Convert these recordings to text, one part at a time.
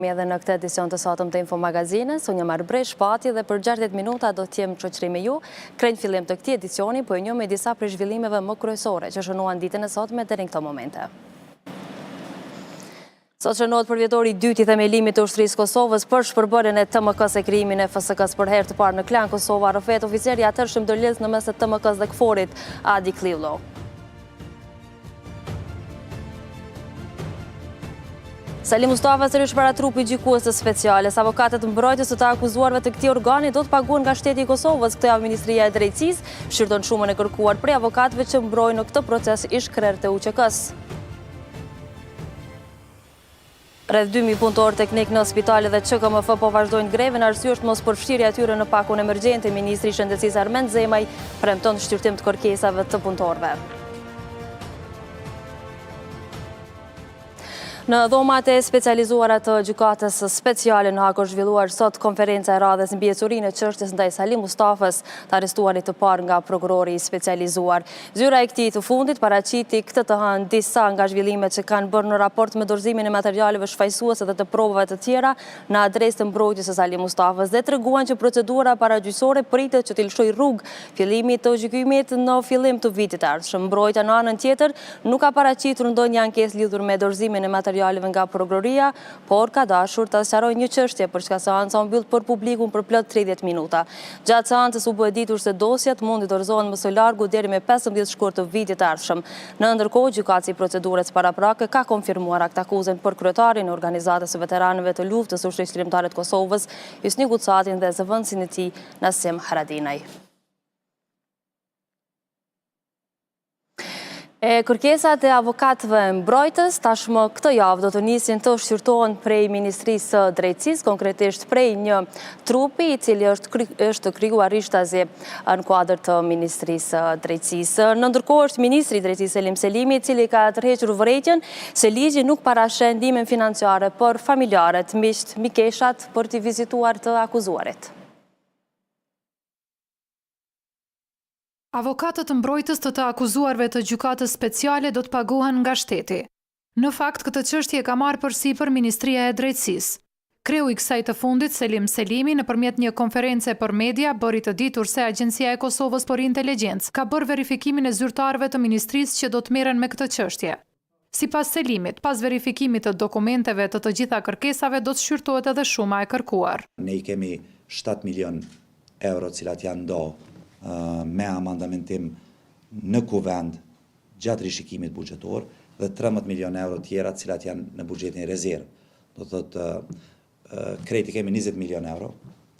Edhe në këtë edicion të sotëm të Infomagazinës, unë jam Arbrej Shpati dhe për 60 minuta do t'jem shoqëri me ju. Krejnë fillim të këtij edicioni, po e njoh me disa prej zhvillimeve më kryesore që shënuan ditën e sotme deri në këto momente. Sot shënohet përvjetori i dytë i themelimit të ushtrisë Kosovës për shpërbërjen e TMK-s e krijimin e FSK-s për herë të parë në Klan Kosova, rrëfet oficeri i atërshëm ndërlidhës në mes të TMK-s dhe KFOR-it, Adi Klivlo. Salim Mustafa sërish para trupi gjykues të speciales. Avokatët mbrojtës të akuzuarve të këtij organi do të paguhen nga shteti i Kosovës. Këtë javë Ministria e Drejtësisë shqyrton shumën e kërkuar prej avokatëve që mbrojnë në këtë proces ish krerë të UÇK-s. Rreth 2000 punëtorë teknik në spitale dhe ÇKMF po vazhdojnë grevën, arsye është mos përfshirja e tyre në pakun emergjente. Ministri i Shëndetësisë Armend Zemaj premton shqyrtim të kërkesave të punëtorëve. Në dhomat e specializuara të gjykatës speciale në Hag është zhvilluar sot konferenca e radhës mbi ecurinë e çështjes ndaj Salim Mustafës, të arrestuarit të parë nga prokurori i specializuar. Zyra e këtij të fundit paraqiti këtë të hënë disa nga zhvillimet që kanë bërë në raport me dorëzimin e materialeve shfaqësuese dhe të provave të tjera në adresë të mbrojtjes së Salim Mustafës dhe treguan që procedura paragjyqësore pritet që të lëshojë rrugë fillimit të gjykimit në fillim të vitit të ardhshëm. Mbrojtja në anën tjetër nuk ka paraqitur ndonjë ankesë lidhur me dorëzimin e materialeve nga prokuroria, por ka dashur të sqarojë një çështje për çka seanca u mbyll për publikun për plot 30 minuta. Gjatë seancës u bë ditur se dosjet mund të dorëzohen më së largu deri me 15 shkurt të vitit të ardhshëm. Në ndërkohë, gjykatësi i procedurës paraprake ka konfirmuar aktakuzën për kryetarin e organizatës së veteranëve të luftës së ushtrisë kombëtare të Kosovës, Hysni Gucatin dhe zëvendësin e tij Nasim Haradinaj. Kërkesat e avokatëve mbrojtës tashmë këtë javë do të nisin të shqyrtohen prej Ministrisë së Drejtësisë, konkretisht prej një trupi i cili është krijuar ishtazi në kuadër të Ministrisë së Drejtësisë. Në ndërkohë është Ministri i Drejtësisë Selim Selimi i cili ka tërhequr vërejtjen se ligji nuk parashën ndihmën financiare për familjarët, miqt, mikeshat për t'i vizituar të akuzuarit. Avokatët mbrojtës të akuzuarve të gjykatës speciale do të paguhen nga shteti. Në fakt, këtë çështje ka marrë përsipër Ministria e Drejtësisë. Kreu i kësaj të fundit, Selim Selimi, nëpërmjet një konference për media, bëri të ditur se Agjencia e Kosovës për Inteligjencë ka bërë verifikimin e zyrtarëve të ministrisë që do të merren me këtë çështje. Sipas Selimit, pas verifikimit të dokumenteve të gjitha kërkesave, do të shqyrtohet edhe shuma e kërkuar. Ne i kemi 7 milion euro cilat janë ndo me amandamentim në kuvend gjatë rishikimit buxhetor dhe 13 milion euro tjera cilat janë në buxhetin rezervë. Do thotë krejti kemi 20 milion euro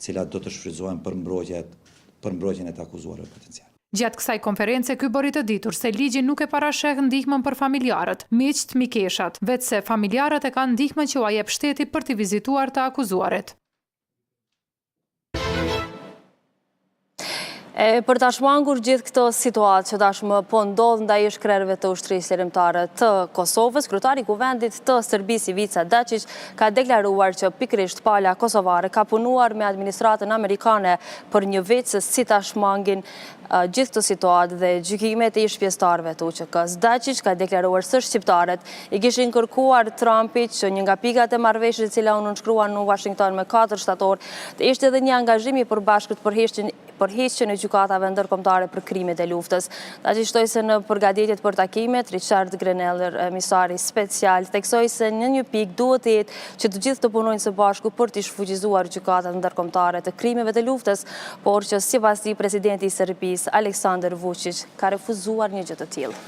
cilat do të shfrytëzohen për mbrojtjen e të akuzuarve potencial. Gjatë kësaj konference, ky bëri të ditur se ligji nuk e parasheh ndihmën për familjarët, miqt, mikeshat, vetëse familjarët e kanë ndihmën që u jep shteti për t'i vizituar të akuzuarit. Për ta shmangur gjithë këtë situatë që tashmë po ndodh ndaj ish-krerëve të ushtrisë lirëmtare të Kosovës, kryetari i kuvendit të Serbisë Ivica Dačić ka deklaruar që pikërisht pala kosovare ka punuar me administratën amerikane për një vit se si ta shmangin gjithë këtë situatë dhe gjykimet e ish-pjesëtarëve të UÇK-s. Dačić ka deklaruar se shqiptarët i kishin kërkuar Trumpit që një nga pikat e marrëveshjes e cila u nënshkruan në Washington me 4 shtator, të ishte edhe një angazhim i përbashkët për heqjen e gjykatave ndërkombëtare për krimet e luftës. Dačić shtoi se në përgatitjet për takimet, Richard Greneller, emisari special, theksoi se në një pikë duhet të jetë që të gjithë të punojnë së bashku për të shfuqizuar gjykatat ndërkombëtare të krimeve të luftës, por që sipas tij presidenti i Serbisë, Aleksandar Vučić, ka refuzuar një gjë të tillë.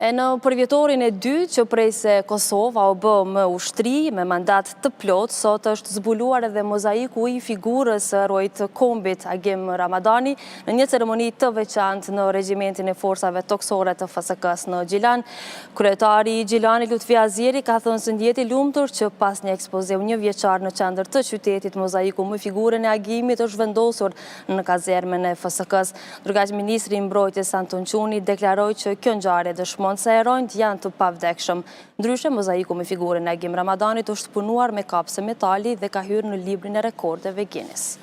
Në përvjetorin e dytë që prej se Kosova u bë më ushtri me mandat të plot, sot është zbuluar edhe mozaiku i figurës rojt kombit Agim Ramadani në një ceremoni të veçantë në regjimentin e forsave toksore të FSK-s në Gjilan. Kryetari i Gjilani Lutfi Azieri ka thënë se ndjeti lumtur që pas një ekspozeu një vjeçar në qendër të qytetit, mozaiku me figurën e Agimit është vendosur në kazermen e FSK-s. Ndërkaq ministri i mbrojtjes Anton Çuni deklaroi që kjo ngjarje dëshmon se heronjt janë të pavdekshëm. Ndryshe, mozaiku me figurën e Agim Ramadanit është punuar me kapse metali dhe ka hyrë në librin e rekordeve Guinness.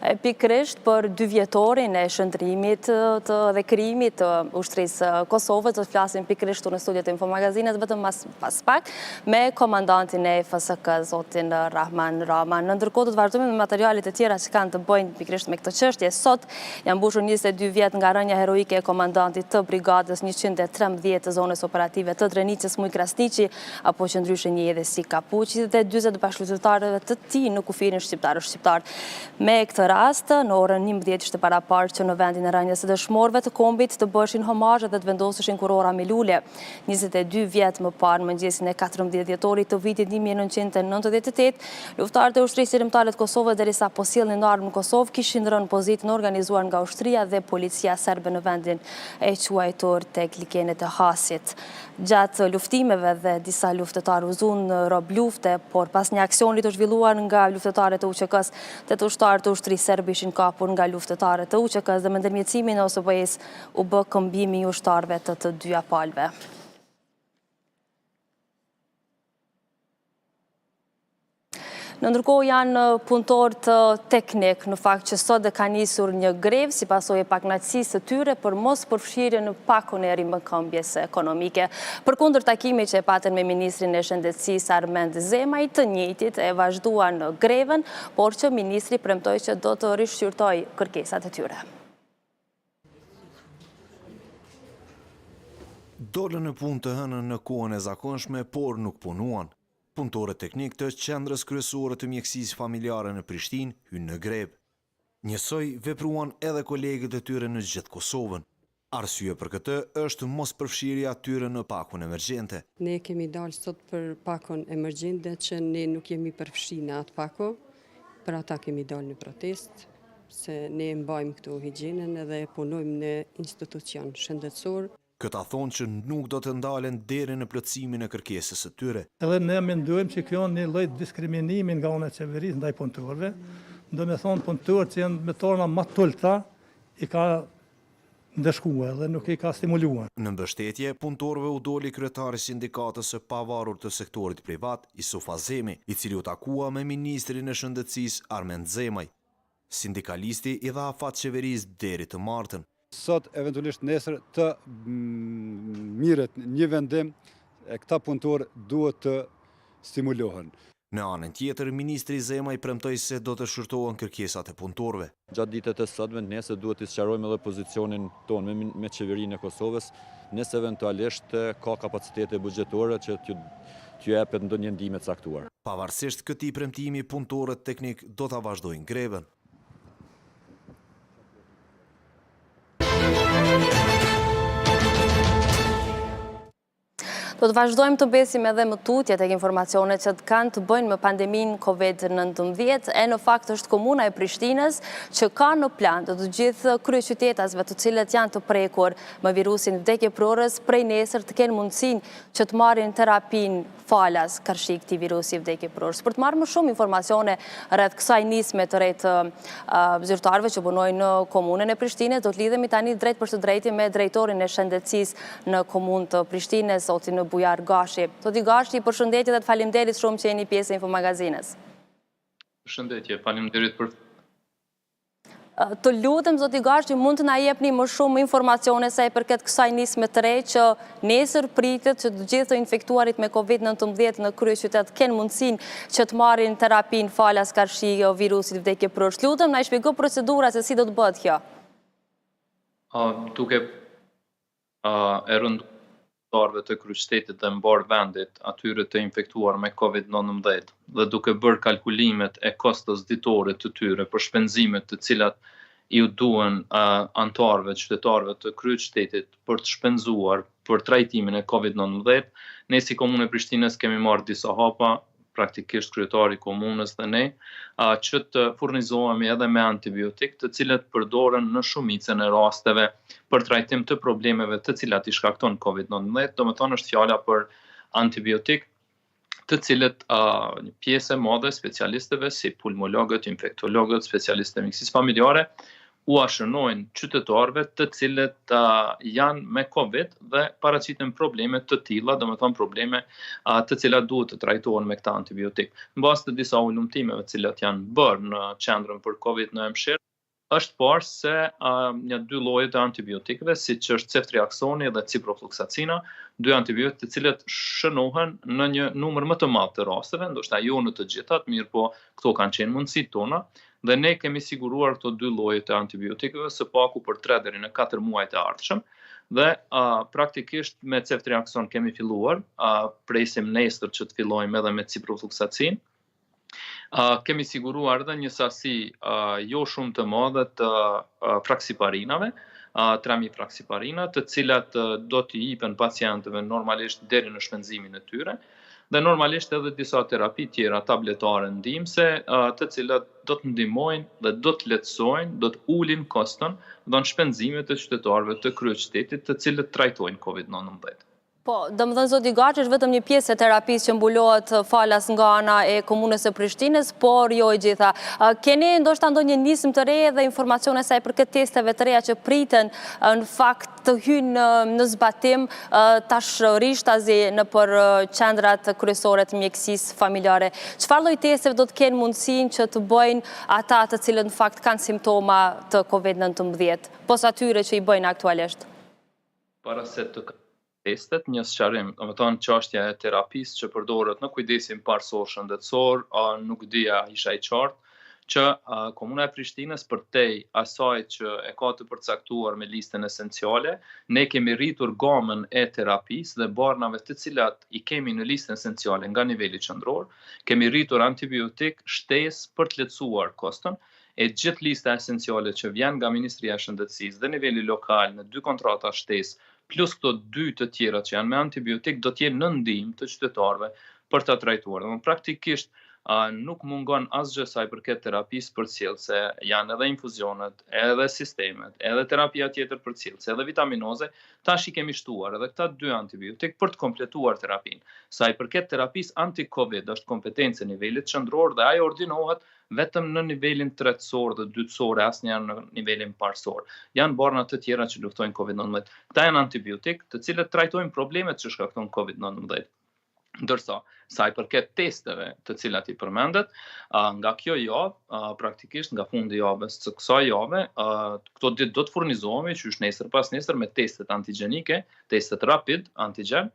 Pikërisht për 2 vjetorin e shëndrimit dhe krijimit të ushtrisë Kosovës, do të flasim pikërisht në studiet e Infomagazinës vetëm pas pak me komandantin e FSK, zotin Rahman Rama. Në ndërkohë do të vazhdojmë me materialet e tjera që kanë të bëjnë pikërisht me këtë çështje. Sot janë mbushur 22 vjet nga rënja heroike e komandantit të brigadës 113 të zonës operative të Drenicës Muj Krasniqi, apo që ndryshe njihet edhe si Kapuqi, dhe 40 bashkëluftarëve të tij në kufirin shqiptar. Me këtë rast, në orën 11 ishte paraparë që në vendin e rënjes së dëshmorëve të kombit të bëshin homazhe dhe të vendoseshin kurora me lule. 22 vjet më parë, mëngjesin e 14 dhjetorit të vitit 1998, luftarët e ushtrisë rimtare të Kosovës, derisa po sillnin në armë në Kosovë, kishin rënë pozitë në organizuar nga ushtria dhe policia serbe në vendin e quajtur tek likenet e Hasit. Gjatë luftimeve dhe disa luftëtarë u zunë rob lufte, por pas një aksioni të zhvilluar nga luftëtarët e UÇK-s, 8 ushtarë të ushtrisë serbe ishin kapur nga luftëtarët të UÇK-s dhe me ndërmjetësimin e OSB-s u bë këmbimi i ushtarëve të dyja palëve. Në ndërkohë janë punëtorët teknik, në fakt që sot dhe ka nisur një grevë si pasojë e pakënaqësisë së tyre për mos përfshirje në pakun e rimëkëmbjes ekonomike. Përkundër takimit që e patën me ministrin e Shëndetësisë Armend Zemaj, të njëjtit e vazhduan grevën, por që ministri premtoi që do të rishqyrtojë kërkesat e tyre. Dolën në punë të hënën në kohën e zakonshme, por nuk punuan. Punëtorët teknik të qendrës kryesore të mjekësisë familjare në Prishtinë hynë në grevë. Njësoj vepruan edhe kolegët e tyre në gjithë Kosovën. Arsye për këtë është mos përfshirja tyre në pakun emergjente. Ne kemi dalë sot për pakun emergjente që ne nuk jemi përfshirë në atë pako, për ata kemi dalë në protest, se ne mbajmë këtu higjienën edhe punojmë në institucion shëndetësor. Këta thonë që nuk do të ndalen deri në plotësimin e kërkesës së tyre. Edhe ne mendojmë që kjo një lloj diskriminimi nga ana e qeverisë ndaj punëtorëve, do me thonë punëtorët që janë me torna më të ulta i ka ndëshkuar dhe nuk i ka stimuluar. Në mbështetje, punëtorëve u doli kryetari i sindikatës së pavarur të sektorit privat, Yusuf Azemi, i cili u takua me ministrin e Shëndetësisë Armend Zemaj. Sindikalisti i dha afat qeverisë deri të martën. Sot, eventualisht nesër, të miret një vendim, e këta punëtorë duhet të stimulohen. Në anën tjetër, ministri Zemaj premtoi se do të shërtohen kërkesat e punëtorëve. Gjatë ditët e sotme, nesër duhet të sqarojmë edhe pozicionin tonë me qeverinë e Kosovës, nëse eventualisht ka kapacitete buxhetore që t'ju jepet ndonjë ndihmë të caktuar. Pavarësisht këtij premtimi, punëtorët teknik do ta vazhdojnë grevën. Do të vazhdojmë të besim edhe më tutje tek informacionet që kanë të bëjnë me pandeminë COVID-19, e në fakt është komuna e Prishtinës që ka në plan të gjithë kryeqytetasve të cilët janë të prekur me virusin vdekjeprorës prej nesër të kenë mundësinë që të marrin terapinë falas karshi këtij virusi vdekjeprorës. Për të marrë më shumë informacione rreth kësaj nisme të re të zyrtarëve që punojnë në komunën e Prishtinës, do të lidhemi tani drejt për së drejti me drejtorin e shëndetësisë në komunë të Prishtinës, zotin Bujar Gashi. Zoti Gashi, përshëndetje dhe të faleminderit shumë që jeni pjesë e Infomagazinës. Përshëndetje, faleminderit për... Të lutem, zoti Gashi, mund të na jepni më shumë informacione sa i përket kësaj nisme të re që nesër pritet që të gjithë të infektuarit me COVID-19 në kryeqytet kenë mundësinë që të marrin terapinë falas karshi virusit vdekjeprorës. Lutem, na shpjegoj procedura se si do të bëhet kjo. Duke e rënduar të kryeqytetit dhe mbar vendit atyre të infektuar me COVID-19 dhe duke bërë kalkulimet e kostos ditore të tyre për shpenzimet të cilat ju duhen antarëve, qytetarëve të kryeqytetit për të shpenzuar për trajtimin e COVID-19, ne si Komunë e Prishtinës kemi marrë disa hapa, praktikisht kryetari i komunës dhe ne, që të furnizohemi edhe me antibiotik, të cilët përdoren në shumicën e rasteve për trajtim të problemeve të cilat i shkakton COVID-19, do me thonë është fjala për antibiotik, të cilët një pjesë e madhe specialistëve si pulmologët, infektologët, specialistët e mjekësisë familjare, u ashënojnë qytetarëve të cilët janë me Covid dhe paraqiten probleme të tilla, domethënë probleme të cilat duhet të trajtohen me këta antibiotik. Mbas të disa ulumtimeve të cilat janë bërë në qendrën për Covid në Mshirë, është parë se një dy lloje të antibiotikëve, siç është ceftriaksoni dhe ciprofloxacina, dy antibiotikë të cilët shënohen në një numër më të madh të rasteve, ndoshta jo në të gjithat, mirë po këto kanë qenë mundësitë tona, dhe ne kemi siguruar këto dy lloje të antibiotikëve së paku për 3 deri në 4 muajt e ardhshëm. Dhe praktikisht me ceftriakson kemi filluar, presim nesër që të fillojmë edhe me ciprofloxacin. Kemi siguruar edhe një sasi jo shumë të madhe të fraksiparinave, 3000 fraksiparina, të cilat do t'i jipen pacientëve normalisht deri në shpenzimin e tyre, dhe normalisht edhe disa terapi tjera tabletare ndihmëse, të cilat do të ndihmojnë dhe do të lehtësojnë, do të ulin koston dhe në shpenzimet e qytetarëve të kryeqytetit të cilët trajtojnë COVID-19. Po, domethënë zoti Gaçi është vetëm një pjesë e terapisë që mbulohet falas nga ana e komunës së Prishtinës, por jo e gjitha. Keni ndoshta ndonjë nismë të re dhe informacione sa i përket testeve të reja që priten në fakt të hyjnë në zbatim tash rishtazi nëpër qendrat kryesore të mjekësisë familjare. Çfarë lloj testeve do të kenë mundësinë që të bëjnë ata të cilët në fakt kanë simptoma të COVID-19, posa atyre që i bëjnë aktualisht? Para se të testet, një sqarim, domethënë çështja e terapisë që përdoret në kujdesin parësor shëndetësor, nuk dija isha i qartë që Komuna e Prishtinës përtej asaj që e ka të përcaktuar me listën esenciale, ne kemi rritur gamën e terapisë dhe barnave të cilat i kemi në listën esenciale nga niveli qendror, kemi rritur antibiotik shtesë për të lehtësuar koston. E gjithë lista esenciale që vjen nga Ministria e Shëndetësisë dhe niveli lokal në 2 kontrata shtesë, plus këto 2 të tjera që janë me antibiotik, do t'jenë në ndihmë të qytetarëve për ta trajtuar. Dhe praktikisht nuk mungon asgjë sa i përket terapisë përcjellëse, janë edhe infuzionet, edhe sistemet, edhe terapia tjetër përcjellëse, edhe vitaminoze, tash i kemi shtuar edhe këta 2 antibiotik për të kompletuar terapinë. Sa i përket terapisë anti-Covid, është kompetencë e nivelit qendror dhe ajo ordinohet vetëm në nivelin tretësor dhe dytësor, asnjëherë në nivelin parësor. Janë barna të tjera që luftojnë COVID-19. Këta janë antibiotik, të cilët trajtojnë problemet që shkaktojnë COVID-19. Ndërsa, sa i përket testeve të cilat i përmendet, nga kjo javë, praktikisht nga fundi javës së kësaj jave, këto ditë do të furnizohemi qysh nesër pas nesër me testet antigjenike, testet rapid antigjen,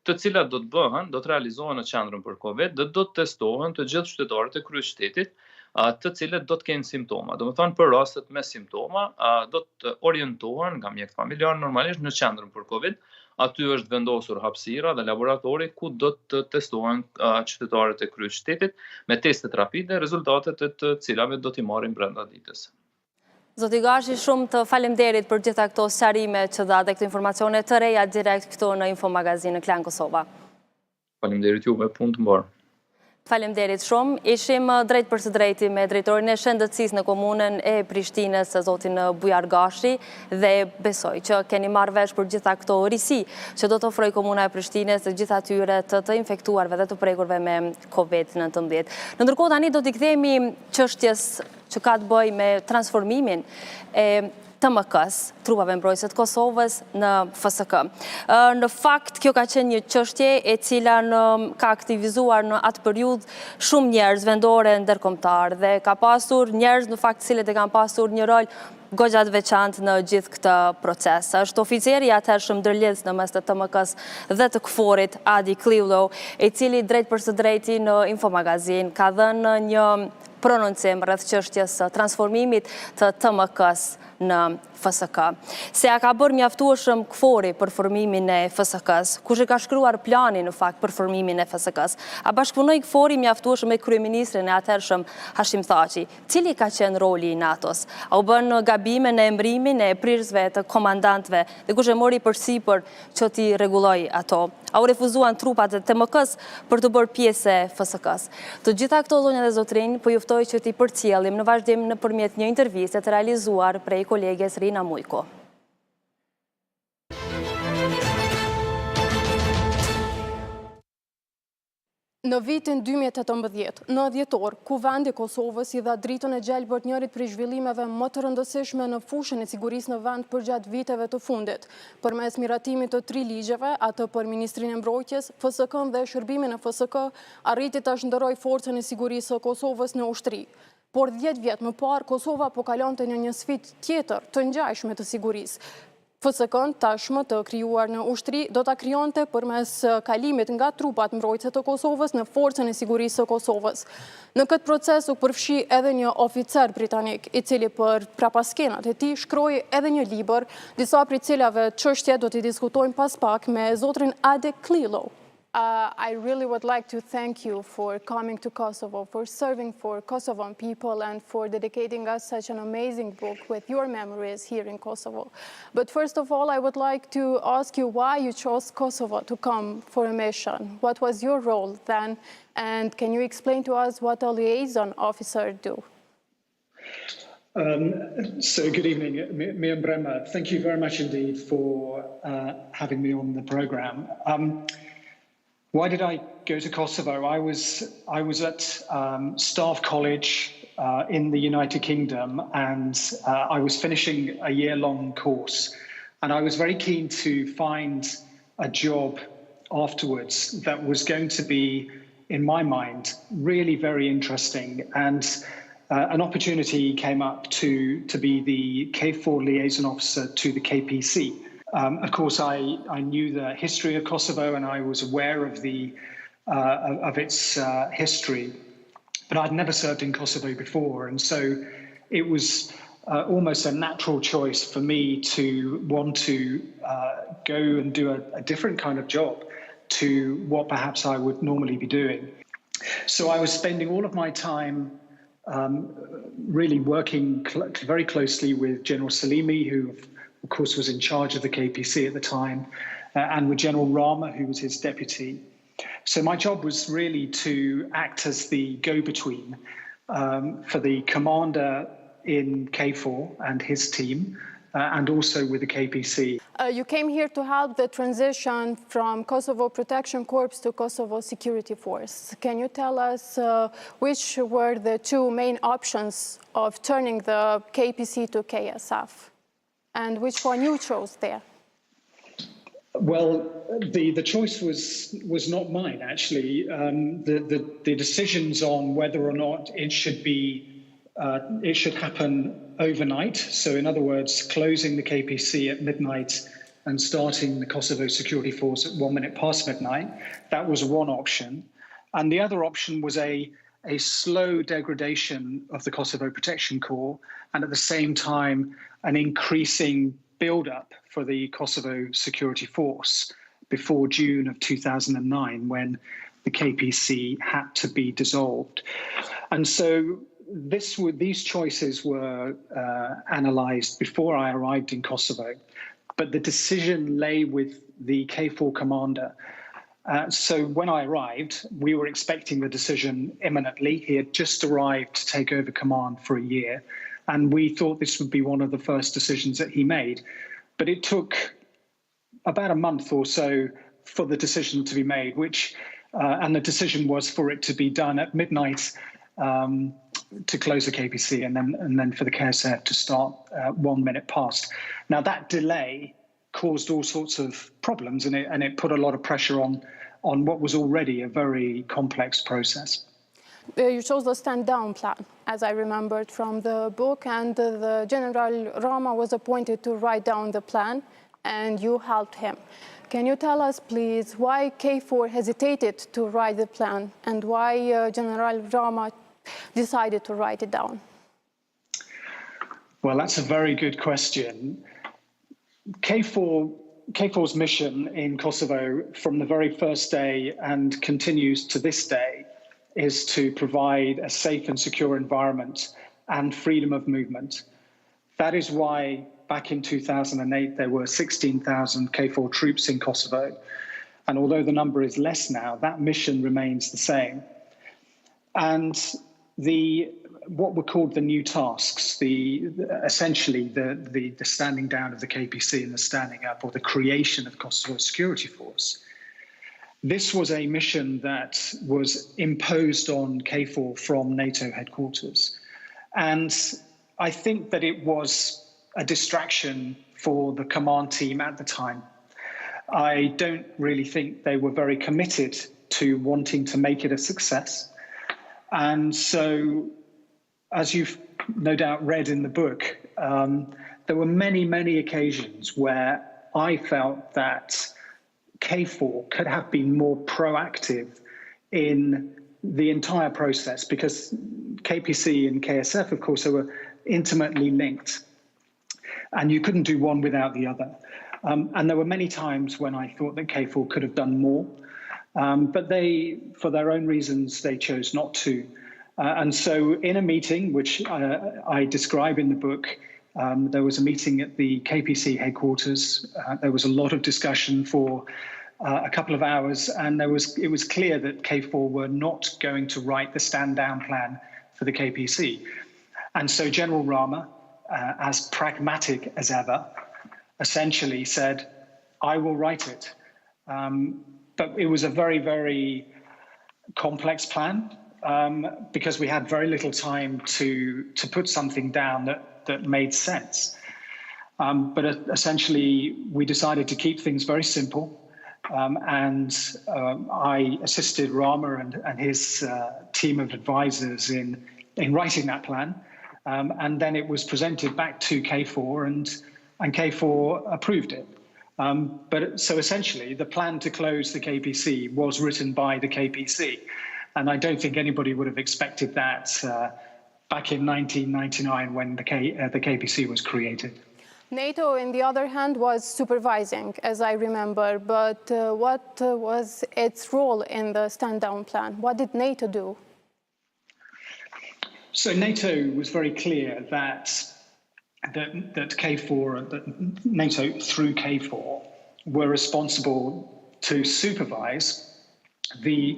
të cilat do të bëhen, do të realizohen në qendrën për Covid dhe do të testohen të gjithë qytetarët e kryeqytetit, të cilët do të kenë simptoma. Domethënë për rastet me simptoma do të orientohen nga mjekët familjar normalisht në qendrën për Covid. Aty është vendosur hapësira dhe laboratori ku do të testohen qytetarët e kryeqytetit me testet rapide, rezultatet e të cilave do t'i marrin brenda ditës. Zoti Gaçi, shumë të faleminderit për gjitha këto sqarime që dha dhe këto informacione të reja direkt këtu në Infomagazin në Klan Kosova. Faleminderit juve, punë të mbarë. Faleminderit shumë. Ishim drejt për së drejti me drejtorin e shëndetësisë në komunën e Prishtinës, zotin Bujar Gashi, dhe besoj që keni marrë vesh për gjitha këto risi që do të ofroj komuna e Prishtinës dhe gjitha atyre të infektuarve dhe të prekurve me COVID-19. Në ndërkohë tani do t'i kthehemi çështjes që ka të bëjë me transformimin e TMK-s, trupave mbrojtëse të Kosovës në FSK. Në fakt, kjo ka qenë një çështje e cila ka aktivizuar në atë periudhë shumë njerëz vendore ndërkombëtar dhe ka pasur njerëz në fakt cilët e kanë pasur një rol goxha të veçantë në gjithë këtë proces. Është oficeri i atëhershëm ndërlidhës në mes të TMK-s dhe të KFOR-it, Adi Klillo, i cili drejt për së drejti në Infomagazin ka dhënë një prononcim rreth çështjes së transformimit të TMK-s në FSK. Se a ka bërë mjaftueshëm KFOR-i për formimin e FSK-s, kush e ka shkruar planin në fakt për formimin e FSK-s, a bashkëpunoi KFOR-i mjaftueshëm me kryeministrin e atëhershëm Hashim Thaçi, cili ka qenë roli i NATO-s? A u bën gabime në emrimin e prirësve të komandantëve dhe kush e mori përsipër që t'i rregulloi ato? A u refuzuan trupat e TMK-s për të bërë pjesë e FSK-s? Të gjitha këto zonja dhe zotrinj, po juftoj që t'i përcjellim në vazhdim nëpërmjet një interviste të realizuar prej koleges Rina Mujko. Në vitin 2018, në dhjetor, Kuvendi i Kosovës I dha dritën e gjelbërt njërit prej zhvillimeve më të rëndësishme në fushën e sigurisë në vend përgjatë viteve të fundit, përmes miratimit të 3 ligjeve, atë për Ministrinë e Mbrojtjes, FSK-n dhe shërbimin e FSK, arriti ta shndërrojë forcën e sigurisë së Kosovës në ushtri. Por 10 vjet më parë, Kosova po kalonte në një sfidë tjetër të ngjashme të sigurisë. FSK-n tashmë të krijuar në ushtri do ta krijonte përmes kalimit nga trupat mbrojtëse të Kosovës në forcën e sigurisë së Kosovës. Në këtë proces u përfshi edhe një oficer britanik, I cili për prapaskenat e tij shkroi edhe një libër, disa prej cilave çështje do t'i diskutojmë pas pak me zotrin Ade Klilo. I really would like to thank you for coming to Kosovo, for serving for Kosovan people and for dedicating us such an amazing book with your memories here in Kosovo. But first of all, I would like to ask you why you chose Kosovo to come for a mission. What was your role then? And can you explain to us what a liaison officer do? So good evening, Mia Bremmer. Thank you very much indeed for having me on the program. Why did I go to Kosovo? I was at Staff College in the United Kingdom, and I was finishing a year-long course, and I was very keen to find a job afterwards that was going to be, in my mind, really very interesting. And an opportunity came up to be the K4 liaison officer to the KPC. Of course, I knew the history of Kosovo and I was aware of of its history, but I'd never served in Kosovo before, and so it was almost a natural choice for me to want to go and do a different kind of job to what perhaps I would normally be doing. So I was spending all of my time really working very closely with General Salimi, who of course was in charge of the KPC at the time, and with General Rama, who was his deputy. So my job was really to act as the go-between for the commander in K4 and his team, and also with the KPC. You came here to help the transition from Kosovo Protection Corps to Kosovo Security Force. Can you tell us which were the two main options of turning the KPC to KSF? And which one you chose there? Well, the choice was not mine, actually. The decisions on whether or not it should happen overnight. So, in other words, closing the KPC at midnight and starting the Kosovo Security Force at 1 minute past midnight. That was one option, and the other option was a slow degradation of the Kosovo Protection Corps, and at the same time, an increasing build-up for the Kosovo Security Force before June of 2009, when the KPC had to be dissolved. And so these choices were analysed before I arrived in Kosovo, but the decision lay with the K4 commander. So when I arrived, we were expecting the decision imminently. He had just arrived to take over command for a year, and we thought this would be one of the first decisions that he made. But it took about a month or so for the decision to be made, and the decision was for it to be done at midnight to close the KPC, and then for the KSF to start 1 minute past. Now that delay caused all sorts of problems, and it put a lot of pressure on what was already a very complex process. You chose the stand-down plan, as I remembered from the book, and the General Rama was appointed to write down the plan, and you helped him. Can you tell us, please, why K4 hesitated to write the plan, and why General Rama decided to write it down? Well, that's a very good question. K4's mission in Kosovo from the very first day and continues to this day is to provide a safe and secure environment and freedom of movement. That is why back in 2008 there were 16,000 K4 troops in Kosovo, and although the number is less now, that mission remains the same. And what were called the new tasks, essentially the standing down of the KPC and the standing up, or the creation of Kosovo Security Force, This was a mission that was imposed on KFOR from NATO headquarters. And I think that it was a distraction for the command team at the time. I don't really think they were very committed to wanting to make it a success. And so, as you've no doubt read in the book, there were many, many occasions where I felt that KFOR could have been more proactive in the entire process, because KPC and KSF, of course, they were intimately linked, and you couldn't do one without the other. And there were many times when I thought that KFOR could have done more, but they, for their own reasons, they chose not to. And so in a meeting, which I describe in the book, there was a meeting at the KPC headquarters. There was a lot of discussion for a couple of hours, and it was clear that KFOR were not going to write the stand-down plan for the KPC. And so General Rama, as pragmatic as ever, essentially said, I will write it. But it was a very, very complex plan, because we had very little time to put something down that made sense. But essentially, we decided to keep things very simple. And I assisted Rama and his team of advisors in writing that plan. And then it was presented back to KFOR, and KFOR approved it. But so essentially, the plan to close the KPC was written by the KPC. And I don't think anybody would have expected that back in 1999 when the KPC was created. NATO, on the other hand, was supervising, as I remember. But what was its role in the stand-down plan? What did NATO do? So NATO was very clear that KFOR, that NATO through KFOR, were responsible to supervise the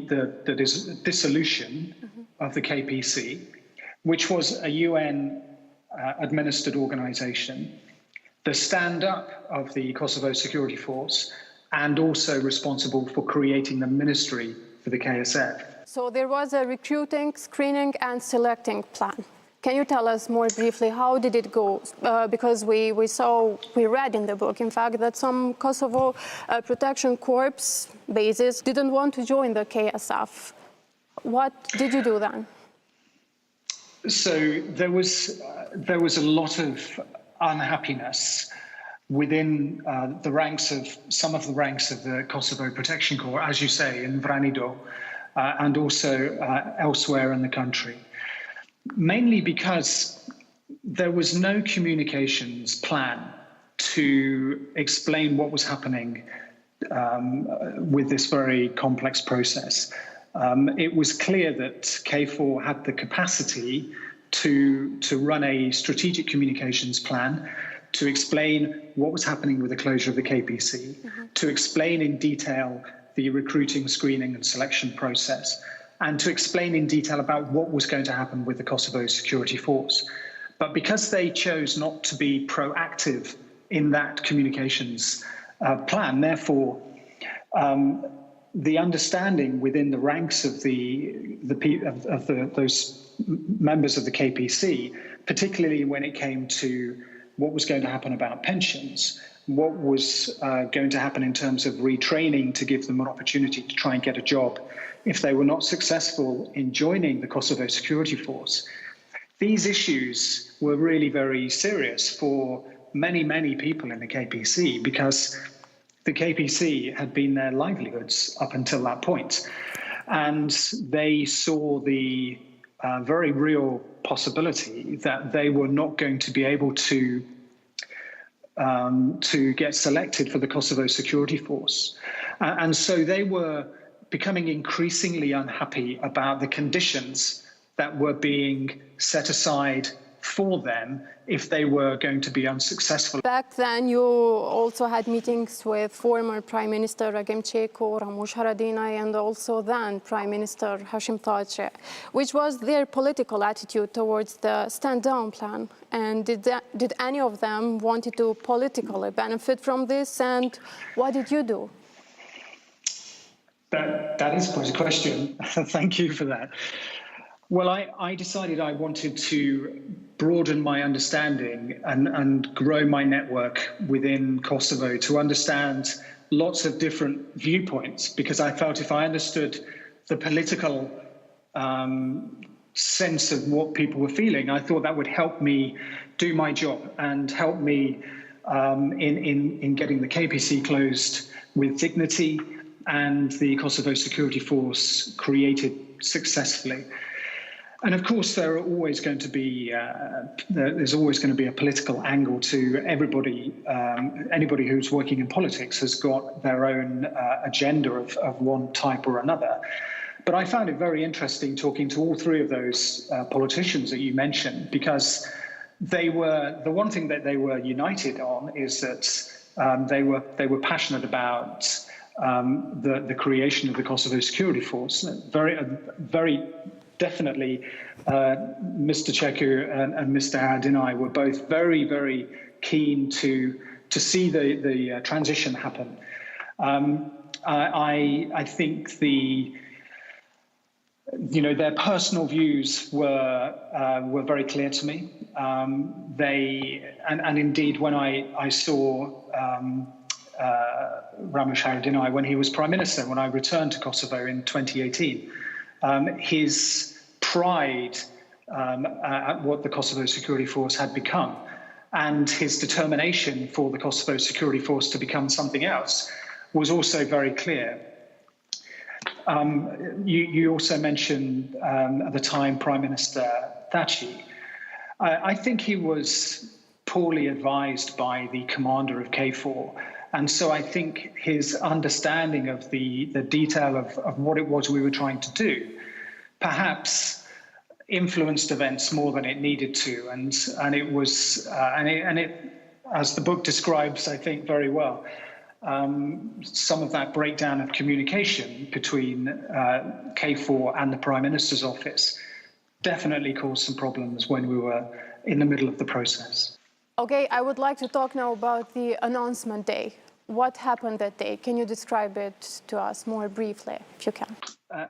dissolution of the KPC, which was a UN administered organization, the stand-up of the Kosovo Security Force, and also responsible for creating the ministry for the KSF. So there was a recruiting, screening, and selecting plan. Can you tell us more briefly, how did it go? Because we read in the book, in fact, that some Kosovo Protection Corps bases didn't want to join the KSF. What did you do then? So there was a lot of unhappiness within the ranks of some of the ranks of the Kosovo Protection Corps, as you say, in Vranido, and also elsewhere in the country. Mainly because there was no communications plan to explain what was happening with this very complex process. It was clear that KFOR had the capacity to run a strategic communications plan, to explain what was happening with the closure of the KPC, to explain in detail the recruiting, screening and selection process, and to explain in detail about what was going to happen with the Kosovo Security Force. But because they chose not to be proactive in that communications plan, therefore, the understanding within the ranks of those members of the KPC, particularly when it came to what was going to happen about pensions, what was going to happen in terms of retraining to give them an opportunity to try and get a job if they were not successful in joining the Kosovo Security Force. These issues were really very serious for many, many people in the KPC, because the KPC had been their livelihoods up until that point. And they saw the very real possibility that they were not going to be able to get selected for the Kosovo Security Force. And so they were becoming increasingly unhappy about the conditions that were being set aside for them if they were going to be unsuccessful. Back then, you also had meetings with former Prime Minister Ragem Cheko, Ramush Haradinaj, and also then Prime Minister Hashim Thaçi. Which was their political attitude towards the stand-down plan? And did any of them wanted to politically benefit from this? And what did you do? That is quite a question. Thank you for that. Well, I decided I wanted to broaden my understanding and grow my network within Kosovo to understand lots of different viewpoints, because I felt if I understood the political sense of what people were feeling, I thought that would help me do my job and help me in getting the KPC closed with dignity and the Kosovo Security Force created successfully. And of course, there are always going to be there's always going to be a political angle to everybody. Anybody who's working in politics has got their own agenda of one type or another. But I found it very interesting talking to all three of those politicians that you mentioned, because they were the one thing that they were united on is that they were passionate about the creation of the Kosovo Security Force. Very definitely, Mr. Ceku and Mr. Haradinaj were both very, very keen to see the transition happen. I think their personal views were very clear to me. And indeed, when I saw Ramush Haradinaj when he was Prime Minister, when I returned to Kosovo in 2018, his pride at what the Kosovo Security Force had become and his determination for the Kosovo Security Force to become something else was also very clear. You also mentioned at the time Prime Minister Thaçi. I think he was poorly advised by the commander of KFOR. And so I think his understanding of the detail of what it was we were trying to do perhaps influenced events more than it needed to. And it was, as the book describes, I think very well, some of that breakdown of communication between KFOR and the Prime Minister's office definitely caused some problems when we were in the middle of the process. Okay, I would like to talk now about the announcement day. What happened that day? Can you describe it to us more briefly, if you can?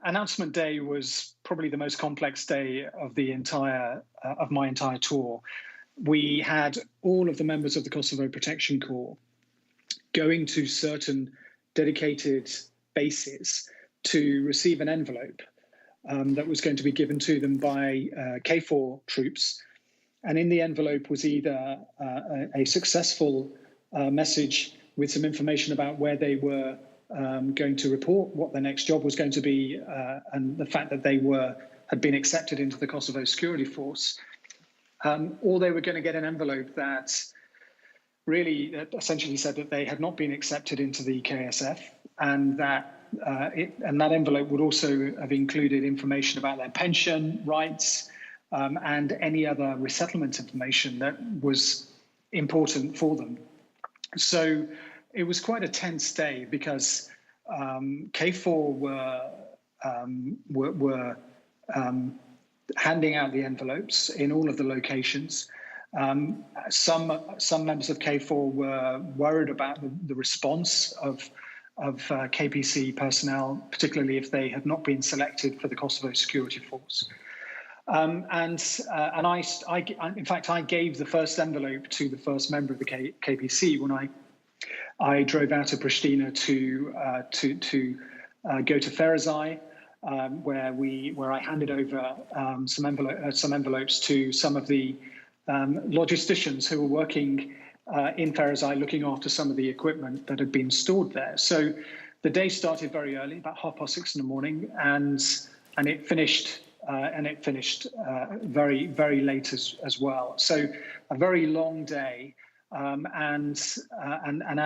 Announcement day was probably the most complex day of my entire tour. We had all of the members of the Kosovo Protection Corps going to certain dedicated bases to receive an envelope that was going to be given to them by KFOR troops. And in the envelope was either a successful message with some information about where they were going to report, what their next job was going to be, and the fact that they had been accepted into the Kosovo Security Force, or they were going to get an envelope that really essentially said that they had not been accepted into the KSF, and that envelope would also have included information about their pension rights and any other resettlement information that was important for them. So it was quite a tense day because KFOR were handing out the envelopes in all of the locations. Some members of KFOR were worried about the response of KPC personnel, particularly if they had not been selected for the Kosovo Security Force. In fact, I gave the first envelope to the first member of the KPC when I drove out of Pristina to go to Ferizaj, where I handed over some envelopes to some of the logisticians who were working in Ferizaj, looking after some of the equipment that had been stored there. So the day started very early, about 6:30 in the morning, and it finished. Very, very late as well. So a very long day, and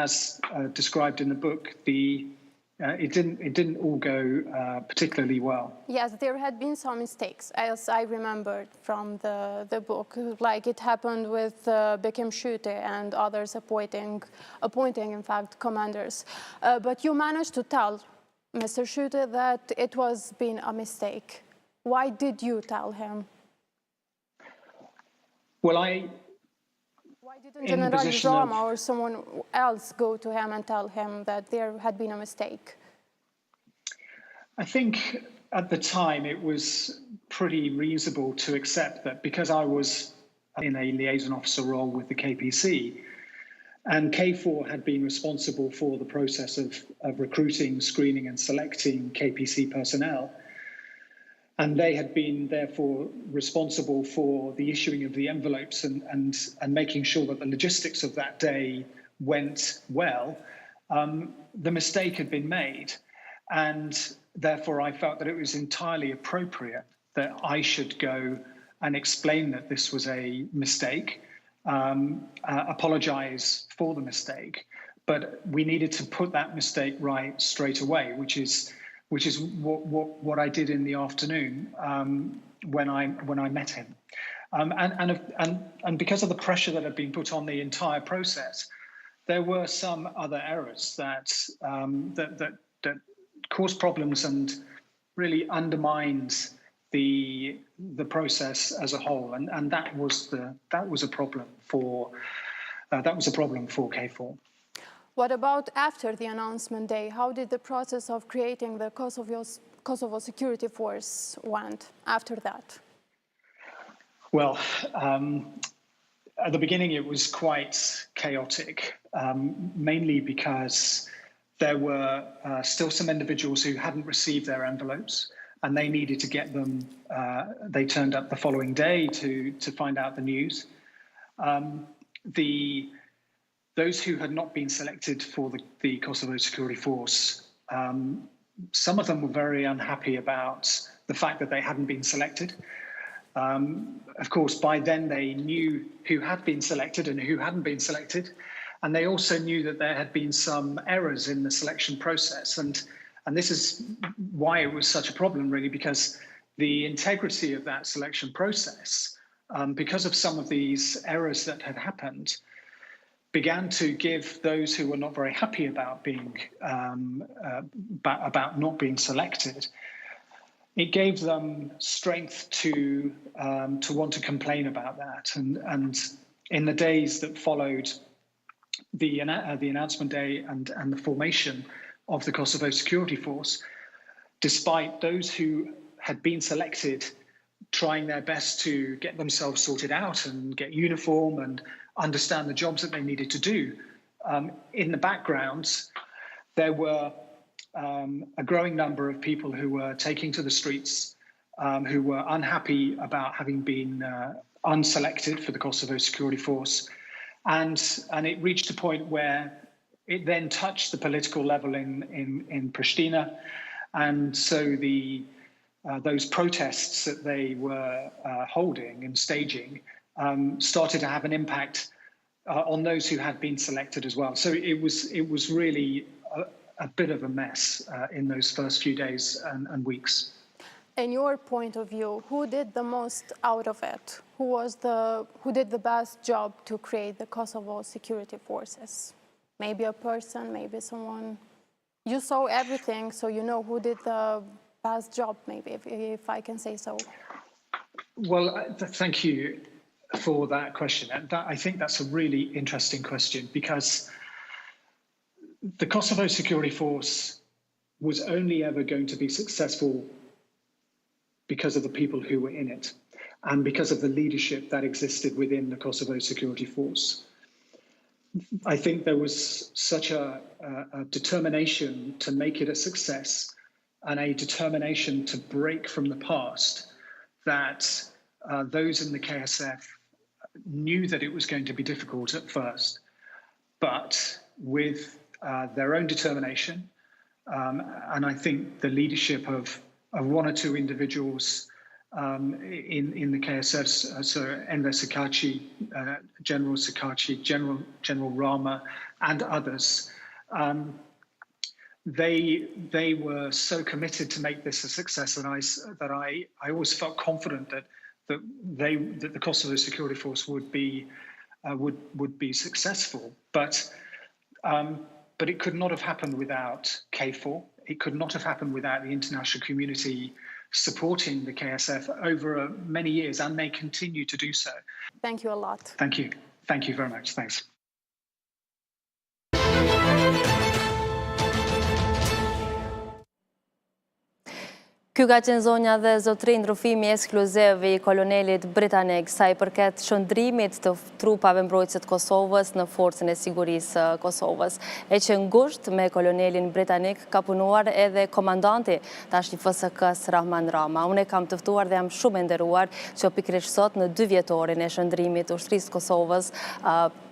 as described in the book, it didn't all go particularly well. Yes, there had been some mistakes, as I remembered from the book. Like it happened with Bekim Shute and others appointing, in fact, commanders. But you managed to tell Mr. Shute that it was been a mistake. Why did you tell him? Well, why didn't General Zama or someone else go to him and tell him that there had been a mistake? I think at the time it was pretty reasonable to accept that because I was in a liaison officer role with the KPC, and K4 had been responsible for the process of recruiting, screening and selecting KPC personnel. And they had been therefore responsible for the issuing of the envelopes and making sure that the logistics of that day went well. The mistake had been made. And therefore I felt that it was entirely appropriate that I should go and explain that this was a mistake, apologize for the mistake, but we needed to put that mistake right straight away, which is what I did in the afternoon when I met him, and because of the pressure that had been put on the entire process, there were some other errors that caused problems and really undermined the process as a whole, and that was a problem for K4. What about after the announcement day? How did the process of creating the Kosovo Security Force went after that? Well, at the beginning it was quite chaotic, mainly because there were still some individuals who hadn't received their envelopes, and they needed to get them. They turned up the following day to find out the news. Those who had not been selected for the Kosovo Security Force, some of them were very unhappy about the fact that they hadn't been selected. Of course, by then they knew who had been selected and who hadn't been selected. And they also knew that there had been some errors in the selection process. And this is why it was such a problem, really, because the integrity of that selection process, because of some of these errors that had happened, began to give those who were not very happy about not being selected, it gave them strength to want to complain about that. And in the days that followed the announcement day and the formation of the Kosovo Security Force, despite those who had been selected trying their best to get themselves sorted out and get uniform and understand the jobs that they needed to do, in the background, there were a growing number of people who were taking to the streets, who were unhappy about having been unselected for the Kosovo Security Force. And it reached a point where it then touched the political level in Pristina. And so those protests that they were holding and staging started to have an impact on those who had been selected as well. So it was really a bit of a mess in those first few days and weeks. In your point of view, who did the most out of it? Who did the best job to create the Kosovo Security Forces? Maybe a person, maybe someone. You saw everything, so you know who did the best job, maybe, if I can say so. Well, thank you for that question. And I think that's a really interesting question, because the Kosovo Security Force was only ever going to be successful because of the people who were in it and because of the leadership that existed within the Kosovo Security Force. I think there was such a determination to make it a success and a determination to break from the past that those in the KSF knew that it was going to be difficult at first, but with their own determination, and I think the leadership of one or two individuals in the KSF, so Enver Sakaci, General Sakaci, General Rama, and others, they were so committed to make this a success that I always felt confident that the Kosovo Security Force would be successful. But it could not have happened without KFOR. It could not have happened without the international community supporting the KSF over many years, and may continue to do so. Thank you a lot. Thank you. Thank you very much. Thanks. Ky ka qenë zonja dhe zotrin rrëfimi ekskluziv i kolonelit britanik sa i përket shëndrimit të trupave mbrojtëse të Kosovës në forcën e sigurisë Kosovës. E që ngusht me kolonelin britanik ka punuar edhe komandanti tash i FSK-s Rahman Rama. Unë e kam tëftuar dhe jam shumë e nderuar që pikërisht sot në 2 vjetorin e shëndrimit ushtrisë Kosovës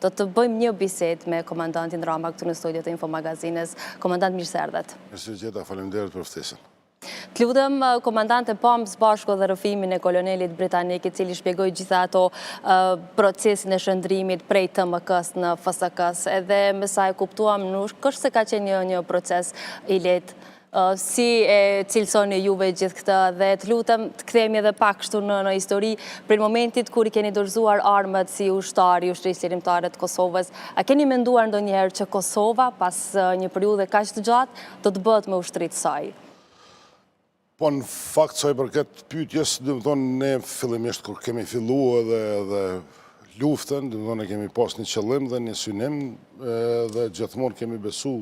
do të bëjmë një bisedë me komandantin Rama këtu në studio të Infomagazines. Komandant, mirë se erdhët. Mirë gjeta, faleminderit për ftesën. Të lutem, komandante, pam së bashku dhe rrëfimin e kolonelit britanik i cili shpjegoi gjitha ato procesin e shëndrimit prej TMK-s në FSK-s, edhe me sa e kuptuam nuk është se ka qenë një proces i lehtë. Si e cilësoni juve gjithë këtë dhe të lutem të kthehemi edhe pak kështu në histori për momentit kur i keni dorëzuar armët si ushtari i ushtrisë lirimtare të Kosovës. A keni menduar ndonjëherë që Kosova pas një periudhe kaq të gjatë do të bëhet me ushtritë saj? Po në fakt sa i përket pyetjes, do të thonë ne fillimisht kur kemi filluar edhe luftën, do të thonë kemi pas një qëllim dhe një synim dhe gjithmonë kemi besu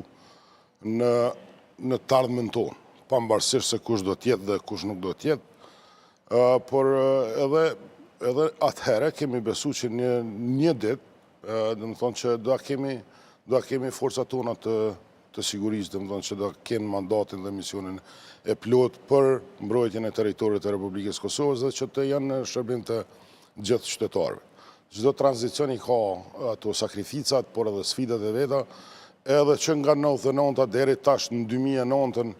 në të ardhmen tonë, pavarësisht se kush do të jetë dhe kush nuk do të jetë, por edhe atëherë kemi besu që një ditë, do të thonë që do kemi forcat tona të sigurisë, do të thonë që do kenë mandatin dhe misionin e plot për mbrojtjen e territorit të Republikës Kosovës dhe që të janë në shërbim të gjithë qytetarëve. Çdo tranzicion i ka ato sakrificat, por edhe sfidat e veta, edhe që nga 99 deri tash në 2009,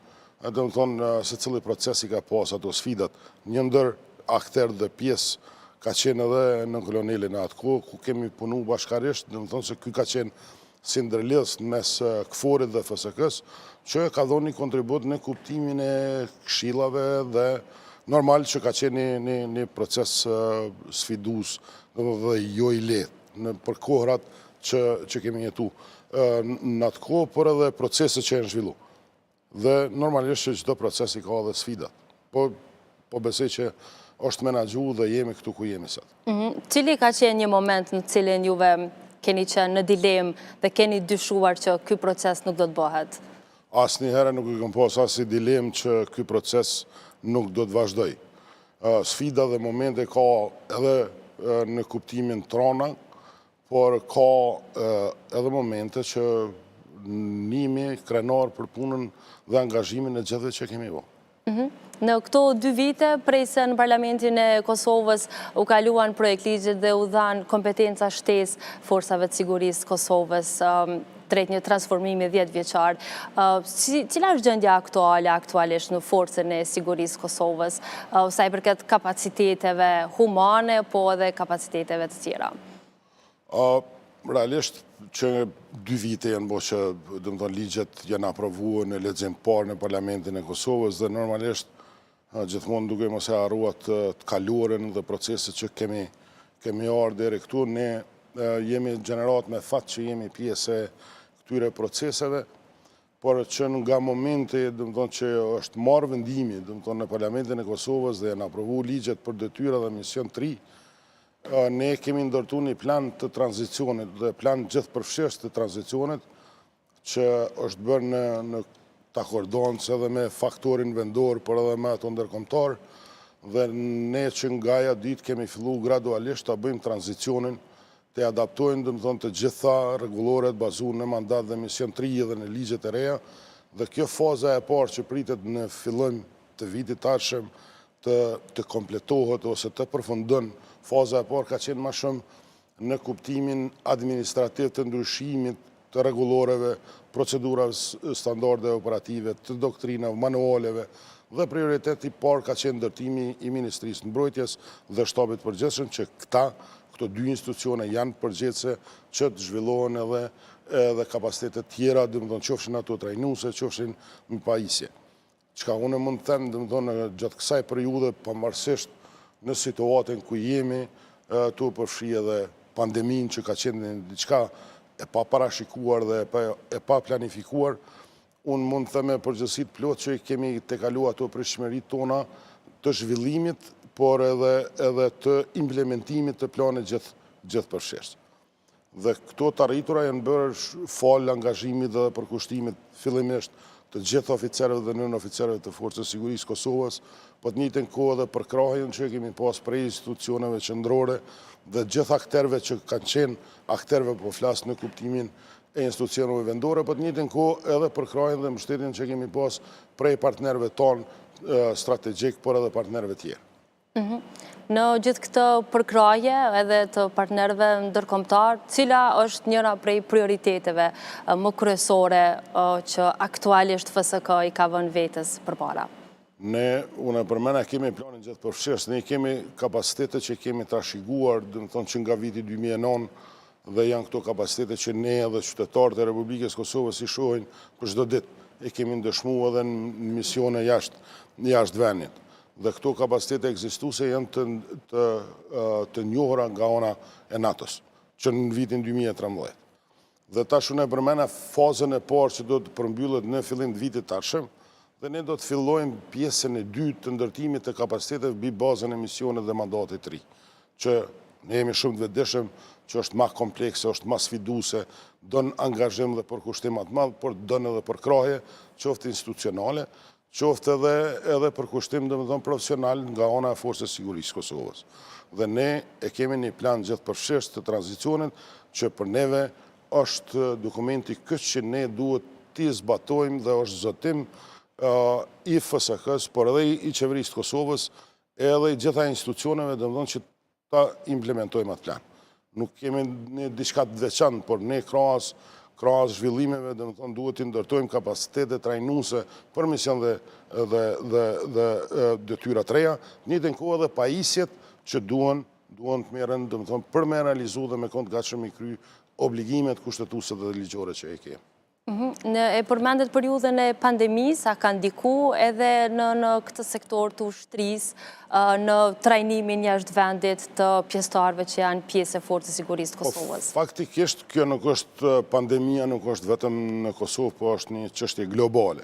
do të thonë secili proces i ka pas ato sfidat. Një ndër akter dhe pjesë ka qenë edhe në kolonelin e atë kohë, ku kemi punu bashkarisht, do të thonë se ky ka qenë si ndërlidhës mes KFOR-it dhe FSK-s, që ka dhënë një kontribut në kuptimin e këshillave dhe normal që ka qenë një proces sfidues dhe jo i lehtë për kohrat që kemi jetu në atë kohë, por edhe proceset që janë zhvillu. Dhe normalisht që çdo proces i ka edhe sfidat. Po besoj që është menaxhu dhe jemi këtu ku jemi sot. Cili ka qenë një moment në cilin juve keni qenë në dilemë dhe keni dyshuar që ky proces nuk do të bëhet? Asnjëherë nuk i kam pas asnjë dilemë që ky proces nuk do të vazhdoj. Sfida dhe momente ka edhe në kuptimin trona, por ka edhe momente që nimi krenar për punën dhe angazhimin e gjithë që kemi bërë. Në këto 2 vite, prej se në Parlamentin e Kosovës u kaluan projekt ligjit dhe u dhanë kompetenca shtesë forcave të sigurisë Kosovës drejt një transformimi 10 vjeçar. Cila është gjendja aktualisht në forcën e sigurisë Kosovës, sa i përket kapaciteteve humane, po edhe kapaciteteve të tjera? Realisht që 2 vite janë bo që ligjet janë aprovuar në lexim parë në Parlamentin e Kosovës dhe normalisht gjithmonë duke mos e harruar të kaluarën dhe proceset që kemi ardhur deri këtu, ne jemi gjenerat me fat që jemi pjesë e këtyre proceseve, por që nga momenti që është marrë vendimi në Parlamentin e Kosovës dhe janë aprovuar ligjet për detyra dhe mision 3, ne kemi ndërtu një plan të tranzicionit dhe plan gjithëpërfshirës të tranzicionit që është bërë në takordoncë edhe me faktorin vendor, por edhe me ato ndërkombëtar dhe ne që nga ja ditë kemi fillu gradualisht të bëjmë tranzicionin të adaptojnë të gjitha rregulloret bazuar në mandat dhe mision 3 dhe në ligjet e reja dhe kjo faza e parë që pritet në fillim të vitit tashëm të kompletohet ose të përfundon. Faza e parë ka qenë më shumë në kuptimin administrativ të ndryshimit të rregulloreve, procedurave standarde operative, të doktrinave, manualeve dhe prioriteti i parë ka qenë ndërtimi i Ministrisë Mbrojtjes dhe Shtabit Përgjithshëm që këto 2 institucione janë përgjithëse që të zhvillohen edhe kapacitetet tjera, qofshin ato trajnuese, qofshin në pajisje. Çka unë mund të them, gjatë kësaj periudhe, pavarësisht në situatën ku jemi, tu përfshi edhe pandemin që ka qenë diçka e pa parashikuar dhe e pa planifikuar, unë mund të them me përgjithësi të plot që kemi të kalu ato pritshmëritë tona të zhvillimit, por edhe të implementimit të planit gjithëpërfshirës. Dhe këto të arritura janë bërë falë angazhimit dhe përkushtimit fillimisht të gjithë oficerëve dhe nën oficerëve të Forcës Sigurisë Kosovës, po të njëjtën kohë edhe përkrahjen që kemi pas prej institucioneve qendrore dhe gjithë akterëve që kanë qenë akterëve po flas në kuptimin e institucioneve vendore, po të njëjtën kohë edhe përkrahjen dhe mbështetjen që kemi pas prej partnerëve tonë strategjik, por edhe partnerëve tjerë. Në gjithë këtë përkraje edhe të partnerëve ndërkombëtar, cila është njëra prej prioriteteve më kryesore që aktualisht FSK i ka vënë vetes përpara? Unë përmena kemi planin gjithë përfshirës, ne kemi kapacitete që kemi trashëguar, dhe më thonë që nga viti 2009, dhe janë këto kapacitete që ne edhe qytetarët e Republikës Kosovës i shohin për çdo ditë. E kemi ndëshmu edhe në misione jashtë vendit. Dhe këto kapacitete ekzistuese janë të njohura nga ona e NATO-s, që në vitin 2013. Dhe tash unë e përmena fazën e parë që do të përmbyllet në fillim të vitit tashëm, dhe ne do të fillojmë pjesën e dytë të ndërtimit të kapaciteteve mbi bazën e misionit dhe mandatit të ri, që ne jemi shumë të vetëdijshëm që është më komplekse, është më sfiduese, don angazhim dhe përkushtim më të madh, por don edhe përkrahje, qoftë institucionale, qoftë edhe përkushtim domethënë profesional nga ana e Forcës Sigurisë Kosovës. Dhe ne e kemi një plan gjithëpërfshirës të tranzicionit që për neve është dokumenti këtë që ne duhet t'i zbatojmë dhe është zotim i FSK-s, por edhe i qeverisë të Kosovës, edhe i gjitha institucioneve domethënë që ta implementojmë atë plan. Nuk kemi një diçka të veçantë, por ne krahas zhvillimeve, domethënë duhet të ndërtojmë kapacitete trajnuese për mision dhe detyra të reja, në njëjtën kohë edhe pajisjet që duhen të merren, domethënë për me realizu dhe me kënd gatshëm i kry obligimet kushtetuese dhe ligjore që e kemi. E përmendet periudhën e pandemisë, a ka ndiku edhe në këtë sektor të ushtrisë, në trajnimin jashtë vendit të pjesëtarëve që janë pjesë e Forcës Sigurisë të Kosovës? Faktikisht, kjo nuk është pandemia, nuk është vetëm në Kosovë, po është një çështje globale.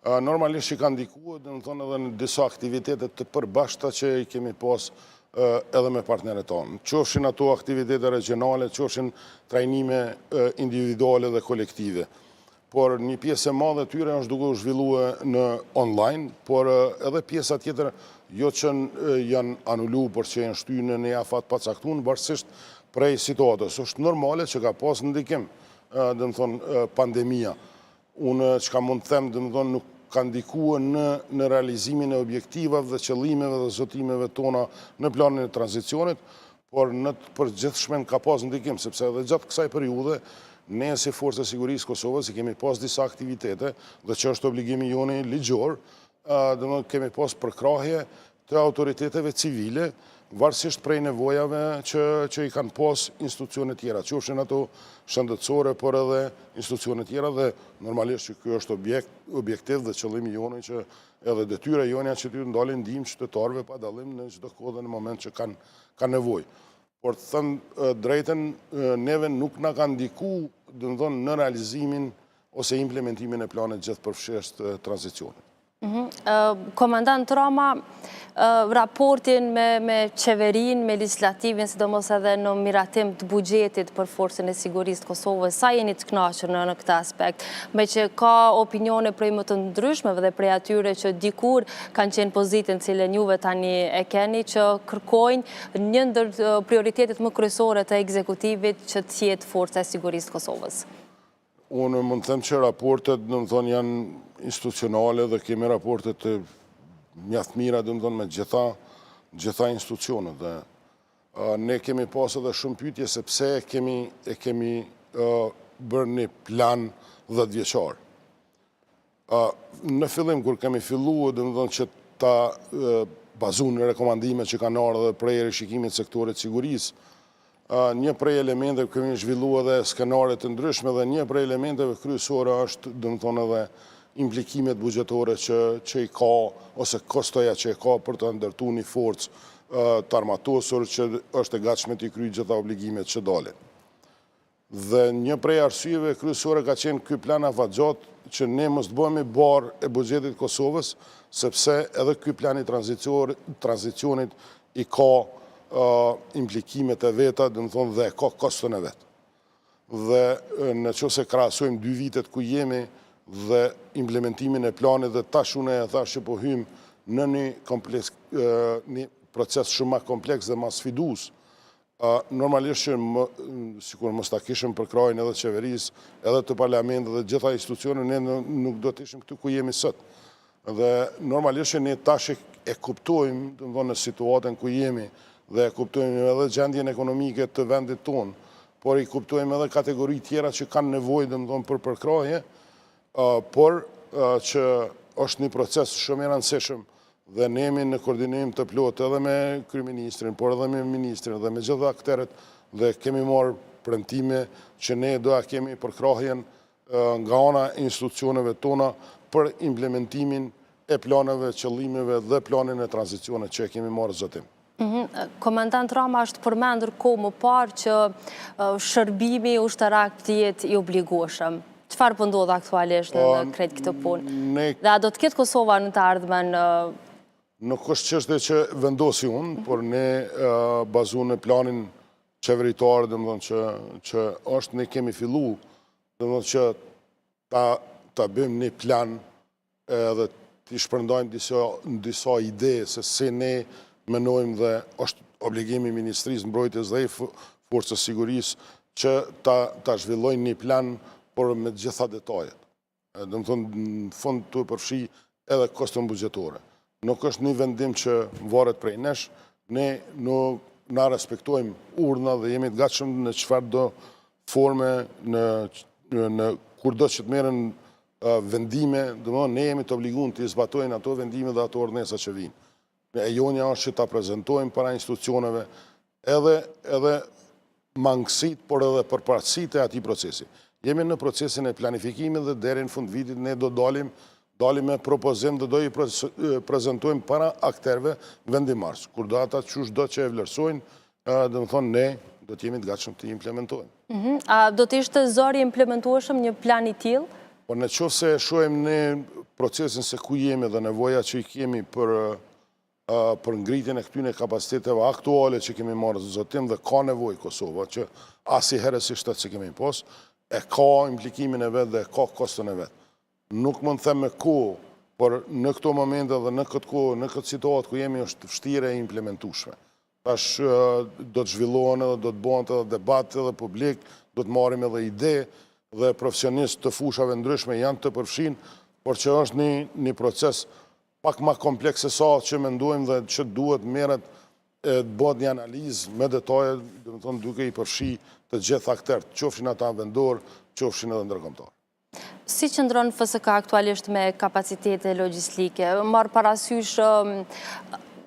Normalisht që ka ndikuar, domethënë edhe në disa aktivitete të përbashkëta që i kemi pas edhe me partnerët tonë. Qofshin ato aktivitete regionale, qofshin trajnime individuale dhe kolektive. Por një pjesë e madhe e tyre është duke u zhvilluar në online, por edhe pjesa tjetër jo që janë anulluar, por që janë shtyr në një afat pacaktuar, varësisht prej situatës. Është normale që ka pas ndikim, domethënë pandemia. Unë çka mund të them, domethënë nuk ka ndikuar në realizimin e objektivave dhe qëllimeve dhe zotimeve tona në planin e tranzicionit, por në të përgjithshmen ka pas ndikim, sepse edhe gjatë kësaj periudhe ne si Forca e Sigurisë Kosovës i kemi pas disa aktivitete dhe që është obligimi joni ligjor, domethënë kemi pas përkrahje të autoriteteve civile, varësisht prej nevojave që i kanë pas institucione tjera, qofshin ato shëndetësore, por edhe institucione tjera dhe normalisht që ky është objektiv dhe qëllimi joni që edhe detyra jonja që t'ju ndalin ndihmë qytetarëve pa dallim në çdo kohë dhe në moment që kanë nevojë. Por të thënë drejtën, neve nuk na ka ndiku domethënë në realizimin ose implementimin e planit gjithëpërfshirës të tranzicionit. Komandant Rama, raportin me qeverin, me legislativin, sidomos edhe në miratim të buxhetit për Forcën e Sigurisë të Kosovës, sa jeni të kënaqur në këtë aspekt? Me që ka opinione prej më të ndryshmeve dhe prej atyre që dikur kanë qenë pozitën cilën juve tani e keni, që kërkojnë një ndër prioritetet më kryesore të ekzekutivit që të jetë Forca e Sigurisë të Kosovës. Unë mund të them që raportet, domethënë, janë institucionale dhe kemi raportet të mjaft mira, domethënë, me gjitha institucionet. Dhe ne kemi pas edhe shumë pyetje se pse e kemi bërë një plan 10 vjeçar. Në fillim kur kemi filluar, domethënë, që ta bazuar në rekomandimet që kanë ardhur prej rishikimit sektorit sigurisë, një prej elementeve kemi zhvilluar edhe skenare të ndryshme dhe një prej elementeve kryesore është domethënë edhe implikimet buxhetore që i ka ose kostoja që i ka për të ndërtuar një forcë të armatosur që është e gatshme të kryejë gjitha obligimet që dalin. Dhe një prej arsyeve kryesore ka qenë ky plan afatgjat që ne mos të bëhemi barë e buxhetit Kosovës, sepse edhe ky plan i tranzicionit i ka implikimet e veta, domethënë, dhe ka kostën e vetë. Dhe në qoftë se krahasojmë 2 vitet ku jemi, dhe implementimin e planit dhe tash unë e thash që po hym në një proces shumë më kompleks dhe më sfidus. Normalisht që sikur mos ta kishim përkrajnë edhe qeverisë, edhe të parlamentit dhe gjitha institucione, ne nuk do të ishim këtu ku jemi sot. Dhe normalisht që ne tash e kuptojmë, domethënë në situatën ku jemi dhe e kuptojmë edhe gjendjen ekonomike të vendit tonë, por i kuptojmë edhe kategori tjera që kanë nevojë domethënë për përkrahje, por që është një proces shumë i rëndësishëm dhe ne jemi në koordinim të plotë edhe me kryeministrin, por edhe me ministrin dhe me gjitha akteret dhe kemi marrë premtime që ne do a kemi përkrahjen nga ana institucioneve tona për implementimin e planeve, qëllimeve dhe planin e tranzicionit që e kemi marrë zotim. Komandant Rama është përmendur kohë më parë që shërbimi ushtarak të jetë i obligueshëm. Çfarë po ndodh aktualisht në krejt këtë punë? Dhe a do të ketë Kosova në të ardhmen? Nuk është çështje që vendosi unë, por ne bazu në planin qeveritar, domethënë që është ne kemi fillu, domethënë që ta bëjmë një plan edhe të shpërndajmë disa ide se si ne menojmë dhe është obligimi Ministrisë Mbrojtjes dhe Forcës Sigurisë që ta zhvillojnë një plan, por me gjitha detajet. Domethënë në fund të përfshi edhe koston buxhetore. Nuk është një vendim që varet prej nesh, ne na respektojmë urdhna dhe jemi të gatshëm në çfarë do forme në kurdo që të merren vendime, domethënë ne jemi të obliguar të zbatojmë ato vendime dhe ato urdhënesa që vijnë. E jonja është që ta prezantojmë para institucioneve edhe mangësit, por edhe përparësitë e atij procesi. Jemi në procesin e planifikimit dhe deri në fund vitit ne do dalim me propozim dhe do i prezentojmë para akterve vendimars. Kur do ata çdo që e vlerësojnë, domethënë ne do të jemi të gatshëm të implementojmë. A do të ishte zori implementueshëm një plan i tillë? Po në qoftë se shohim ne procesin se ku jemi dhe nevoja që i kemi për ngritjen e këtyre kapaciteteve aktuale që kemi marrë zotim dhe ka nevojë Kosova, që asnjëherë si shtet që kemi pas, e ka implikimin e vet dhe ka koston e vet. Nuk mund të them me kohë, por në këto momente dhe në këtë kohë, në këtë situatë ku jemi është vështirë e implementueshme. Tash do të zhvillohen edhe do të bëhen edhe debat edhe publik, do të marrim edhe ide dhe profesionistë të fushave ndryshme janë të përfshin, por që është një proces pak më kompleks se sa që mendojmë dhe që duhet merret të bëhet një analizë me detaje, domethënë duke i përfshi të gjithë aktorët, qofshin ata vendor, qofshin edhe ndërkombëtar. Si qëndron FSK aktualisht me kapacitete logjistike? Marr parasysh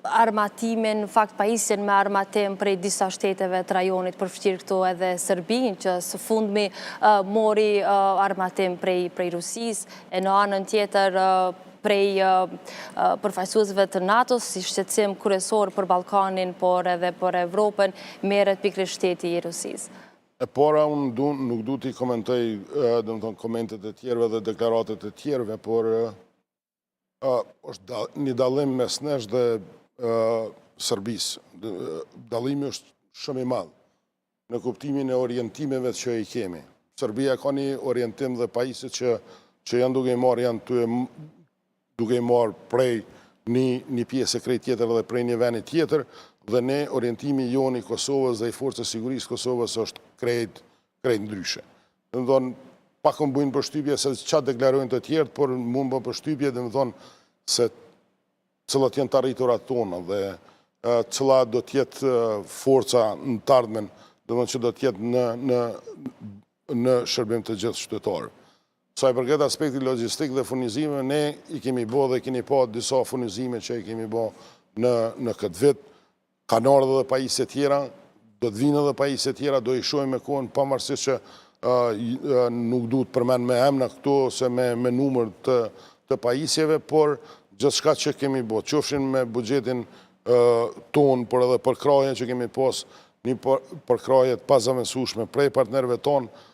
armatimin, fakt pajisjen me armatim prej disa shteteve të rajonit, përfshirë këtu edhe Serbinë, që së fundmi mori armatim prej Rusisë, e në anën tjetër prej përfaqësuesve të NATO-s, si shqetësim kryesor për Ballkanin, por edhe për Evropën, merret pikërisht shteti i Rusisë. E para, unë nuk du t'i komentoj komentet e tjerve dhe deklaratet e tjerve, por është një dallim mes nesh dhe Serbisë. Dallimi është shumë i madh në kuptimin e orientimeve që i kemi. Serbia ka një orientim dhe pajisjet që janë duke i marrë prej një pjesë e krejt tjetër dhe prej një veni tjetër, dhe ne orientimi jonë i Kosovës dhe i Forcës Sigurisë Kosovës është krejt ndryshe. Domethënë, pak më bujnë përshtypje se çfarë deklarojnë të tjerët, por mund bë përshtypje domethënë se cilat janë të arriturat tona dhe cila do të jetë forca në të ardhmen, domethënë që do të jetë në shërbim të gjithë qytetarëve. Sa i përket aspektit logjistik dhe furnizime, ne i kemi bë dhe keni pa disa furnizime që i kemi bë në këtë vit. Kanë ardhur edhe pajisje tjera, do të vinë edhe pajisje tjera, do i shohim me kohën, pavarësisht që nuk duhet përmend me emra këtu ose me numër të pajisjeve, por gjithçka që kemi bë, qofshin me buxhetin ton, por edhe përkrahjen që kemi pas, një përkrahje të pazavendësueshme prej partnerëve tonë,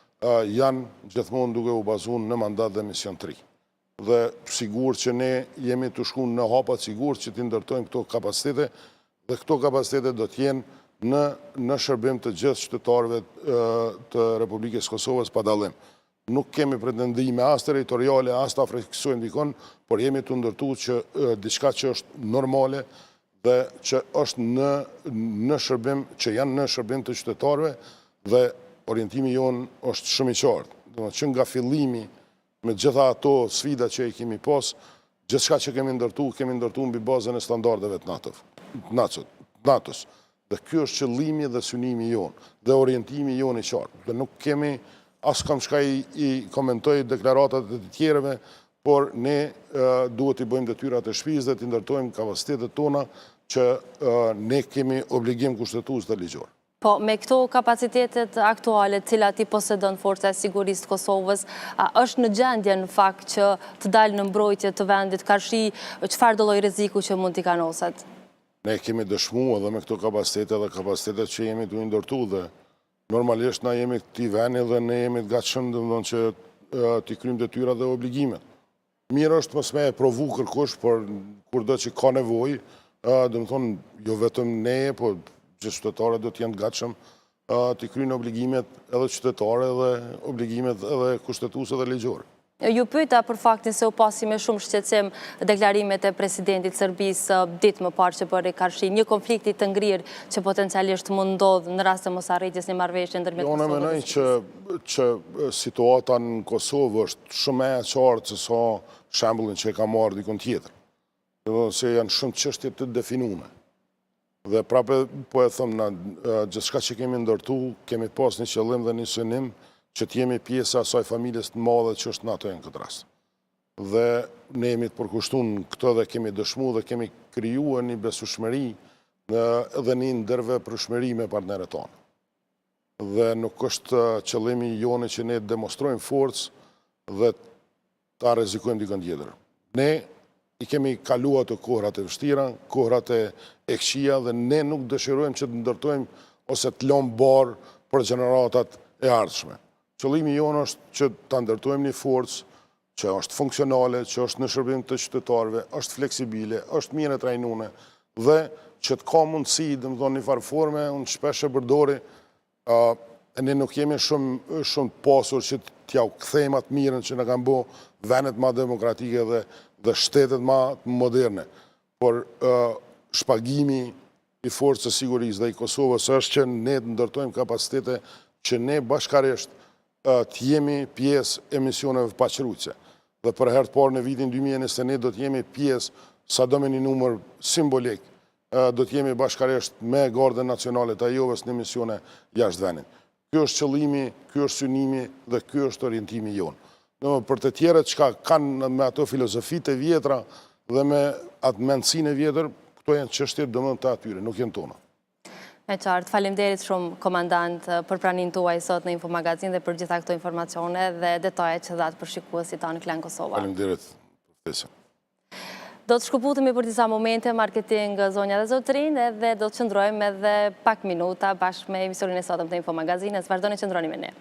janë gjithmonë duke u bazuar në mandat dhe mision 3. Dhe sigur që ne jemi të shkuar në hapa sigur që t'i ndërtojmë këto kapacitete, dhe këto kapacitete do t'jenë në shërbim të gjithë qytetarëve të Republikës Kosovës pa dallim. nuk kemi pretendime as territoriale, as ta friksojmë dikon, por jemi të ndërtu që diçka që është normale dhe që është në shërbim, që janë në shërbim të qytetarëve dhe orientimi jonë është shumë i qartë. Që nga fillimi me gjitha ato sfida që i kemi pas, gjithçka që kemi ndërtu mbi bazën e standardeve të NATO-s. Dhe ky është qëllimi dhe synimi jonë, dhe orientimi jonë i qartë. Dhe nuk kemi as kam shka i komentoj deklaratat e të tjereve, por ne duhet i bëjmë detyrat e shtëpisë dhe të ndërtojmë kapacitetet tona që ne kemi obligim kushtetues dhe ligjor. Po, me këto kapacitetet aktuale, cilat i posedon Forca e Sigurisë të Kosovës, është në gjendje në fakt që të dalë në mbrojtje të vendit, karshi çfarë do lloj rreziku që mund t'i kanoset? Ne kemi dëshmuar edhe me këto kapacitete dhe kapacitetet që jemi të ndërtu dhe normalisht na jemi këti veni dhe ne jemi të gatshëm domethënë që t'i kryjmë detyrat dhe obligimet. Mirë është mos me provu kërkush, por kurdo që ka nevojë, domethënë jo vetëm ne, po gjithë qytetarët do të jenë të gatshëm t'i kryjnë obligimet edhe qytetare dhe obligimet edhe kushtetuese dhe ligjore. Ju pyeta për faktin se u pasi me shumë shqetësim deklarimet e presidentit Serbisë ditë më parë që bëri karshi një konflikti të ngrirë që potencialisht mund ndodhë në rast të mosarritjes një marrëveshje ndërmjet Kosovës. Unë mendoj që situata në Kosovë është shumë e qartë se sa shembullin që e ka marrë dikon tjetër. Se janë shumë çështje të definuara. Dhe prapë po e them na gjithçka që kemi ndërtu, kemi pas një qëllim dhe një synim që t'jemi pjesë asaj familjes të madhe që është NATO në këtë rast. Dhe ne jemi të përkushtuar këtë dhe kemi dëshmu dhe kemi krijuar një besueshmëri dhe një ndërveprueshmëri me partnerët tonë. Dhe nuk është qëllimi jonë që ne demonstrojmë forcë dhe ta rrezikojmë dikën tjetër. Ne i kemi kaluar të kohrat e vështira, kohrat e këqija dhe ne nuk dëshirojmë që të ndërtojmë ose të lëmë barë për gjeneratat e ardhshme. Qëllimi jonë është që të ndërtojmë një forcë që është funksionale, që është në shërbim të qytetarëve, është fleksibile, është mirë e trajnuar dhe që të ka mundësi, domethënë një farë forme, unë shpesh e përdori, ne nuk jemi shumë pasur që t'ja u kthejmë atë mirën që na kanë bërë vendet më demokratike dhe shtetet më moderne. Por shpagimi i forcës së sigurisë dhe i Kosovës është që ne të ndërtojmë kapacitete që ne bashkarisht të jemi pjesë e misioneve paqëruese. Dhe për herë të parë në vitin 2021 do të jemi pjesë, sado me një numër simbolik, do të jemi bashkarisht me Gardën Nacionale të Ajovës në misione jashtë vendit. Ky është qëllimi, ky është synimi dhe ky është orientimi jonë. Për të tjerët që kanë me ato filozofitë e vjetra dhe me atë mendësinë e vjetër, këto janë çështje domosdoshmë të atyre, nuk janë tona. E qartë, faleminderit shumë komandant për praninë tuaj sot në Infomagazin dhe për gjitha këto informacione dhe detajet që dhatë për shikuesit tanë Klan Kosova. Faleminderit. Do të shkëputemi për disa momente, marketing zonja dhe zotrin, dhe do të qëndrojmë edhe pak minuta bashkë me emisionin e sotëm të Infomagazinës. Vazhdoni qëndroni me ne.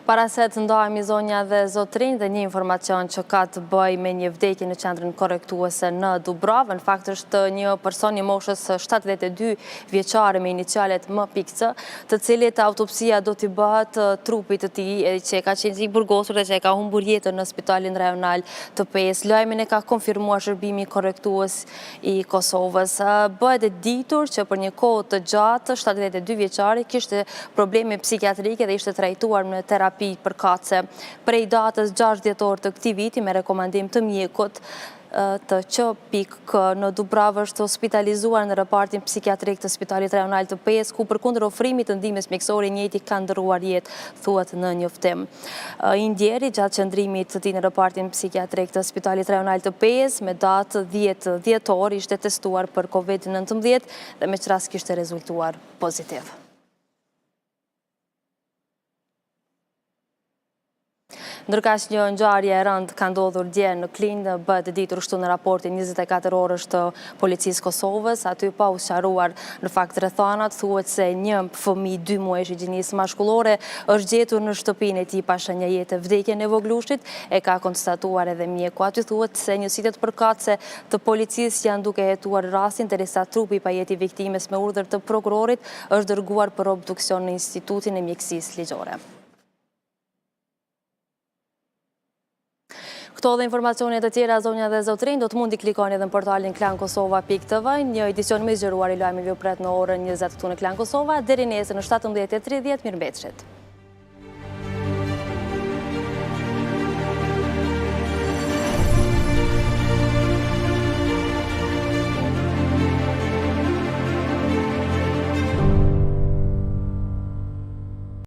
Para se të ndajmë i zonja dhe zotrinj dhe një informacion që ka të bëj me një vdekje në qendrën korrektuese në Dubravë. Në fakt është një person një moshës 72 vjeçare me inicialet M.C, të cilit autopsia do t'i bëhet trupit të tij që ka qenë i burgosur dhe që ka humbur jetën në spitalin rajonal të Pesë. Lajmin e ka konfirmuar shërbimi korrektues i Kosovës. Bëhet e ditur që për një kohë të gjatë 72 vjeçari kishte probleme psikiatrike dhe ishte trajtuar në terapi përkatëse. Prej datës 6 dhjetor të këtij viti me rekomandim të mjekut të Q.K në Dubravë është hospitalizuar në repartin psikiatrik të Spitalit Rajonal të Pesë, ku përkundër ofrimit të ndihmës mjekësore i njëjti ka ndërruar jetë, thuhet në njoftim. I ndjeri gjatë qëndrimit të tij në repartin psikiatrik të Spitalit Rajonal të Pesë me datë 10 dhjetor ishte testuar për COVID-19 dhe me çrast kishte rezultuar pozitiv. Ndërkaq një ngjarje e rëndë ka ndodhur dje në Klinë, bëhet e ditur kështu në raportin 24 orësh të Policisë Kosovës. Aty pa u sqaruar në fakt rrethanat, thuhet se një fëmijë 2 muajsh i gjinisë mashkullore është gjetur në shtëpinë e tij pas një jete. Vdekjen e voglushit e ka konstatuar edhe mjeku. Aty thuhet se njësitë përkatëse të policisë janë duke hetuar rastin, derisa trupi pa jetë i viktimes me urdhër të prokurorit është dërguar për obduksion në Institutin e Mjekësisë Ligjore. Këto dhe informacionet të tjera, zonja dhe zotrinj, do të mundi klikoni edhe në portalin KlanKosova.tv. Një edicion më i zgjeruar i lajmeve u pret në orën 20 këtu në Klan Kosova, deri nesër në 17:30. Mirëmbëjtje.